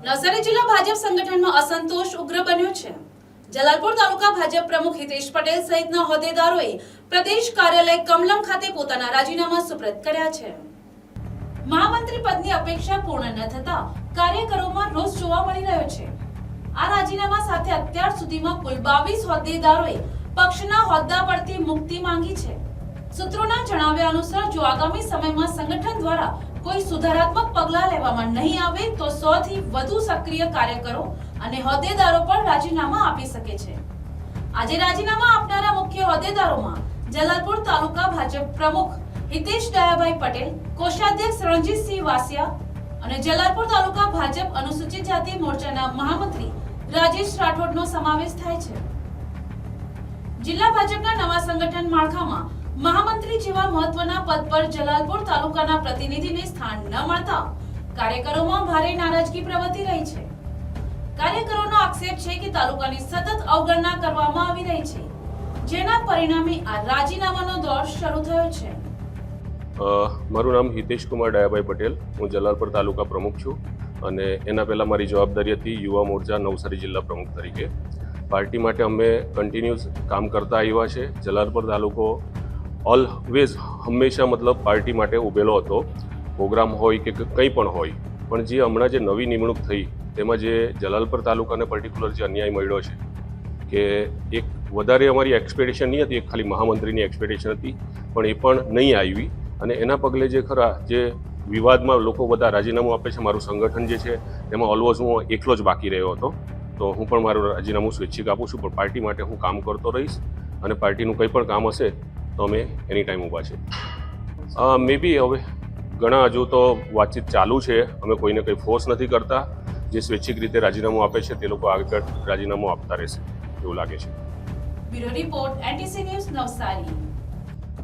નવસારી જિલ્લા ભાજપ સંગઠનમાં અસંતોષ ઉગ્ર બન્યો છે। જલાલપુર તાલુકા ભાજપ પ્રમુખ હિતેશ પટેલ સહિતના હોદ્દેદારોએ પ્રદેશ કાર્યાલય કમલમ ખાતે પોતાના રાજીનામા સુપ્રત કર્યા છે। મહામંત્રી પદની અપેક્ષા પૂર્ણ ન થતા કાર્યકરોમાં રોષ જોવા મળી રહ્યો છે। આ રાજીનામા સાથે અત્યાર સુધીમાં કુલ 22 હોદ્દેદારોએ પક્ષના હોદ્દા પરથી મુક્તિ માંગી છે। સૂત્રોના જણાવ્યા અનુસાર જો આગામી સમયમાં સંગઠન દ્વારા કોઈ સુધારાત્મક પગલાં લેવામાં નહીં આવે તો 100 થી વધુ સક્રિય કાર્યકરો અને હોદ્દેદારો પણ રાજીનામા આપી શકે છે। આજે રાજીનામા આપનારા મુખ્ય હોદ્દેદારોમાં જલાલપુર તાલુકા ભાજપ પ્રમુખ હિતેશ ડાયાભાઈ પટેલ, કોષાધ્યક્ષ રણજીતસિંહ વાસિયા અને જલાલપુર તાલુકા ભાજપ અનુસૂચિત જાતિ મોરચાના મહામંત્રી રાજેશ રાઠોડનો સમાવેશ થાય છે। જિલ્લા ભાજપના નવા સંગઠન માળખામાં મહામંત્રી જેવા મહત્વના પદ પર જલાલપુર તાલુકાના પ્રતિનિધિને સ્થાન ન મળતા કાર્યકરોમાં ભારે નારાજગી પ્રવર્તી રહી છે। કાર્યકરોનો આક્ષેપ છે કે તાલુકાની સતત અવગણના કરવામાં આવી રહી છે, જેના પરિણામે આ રાજીનામાનો દોર શરૂ થયો છે। મારું નામ હિતેશ કુમાર ડાયાભાઈ પટેલ, હું જલાલપુર તાલુકા પ્રમુખ છું અને એના પહેલાં મારી જવાબદારી હતી યુવા મોરચા નવસારી જિલ્લા પ્રમુખ તરીકે। પાર્ટી માટે અમે કન્ટિન્યુઅસ કામ કરતા આવ્યા છે। જલાલપુર તાલુકો ઓલવેઝ હંમેશા મતલબ પાર્ટી માટે ઉભેલો હતો, પ્રોગ્રામ હોય કે કંઈ પણ હોય। પણ જે હમણાં જે નવી નિમણૂક થઈ તેમાં જે જલાલપુર તાલુકાને પર્ટિક્યુલર જે અન્યાય મળ્યો છે કે એક વધારે અમારી એક્સપેક્ટેશન નહીં હતી, એક ખાલી મહામંત્રીની એક્સપેક્ટેશન હતી પણ એ પણ નહીં આવી અને એના પગલે જે ખરા જે વિવાદમાં લોકો બધા રાજીનામું આપે છે, મારું સંગઠન જે છે તેમાં ઓલવેઝ હું એકલો જ બાકી રહ્યો હતો। તો હું પણ મારું રાજીનામું સ્વૈચ્છિક આપું છું, પણ પાર્ટી માટે હું કામ કરતો રહીશ અને પાર્ટીનું કંઈ પણ કામ હશે તો અમે એની ટાઈમ ઊભા છે। મે બી હવે ઘણા હજુ તો વાતચીત ચાલુ છે, અમે કોઈને કંઈ ફોર્સ નથી કરતા। જે સ્વૈચ્છિક રીતે રાજીનામું આપે છે તે લોકો આગળ રાજીનામું આપતા રહેશે એવું લાગે છે। Bureau report, NTC news, Navsari.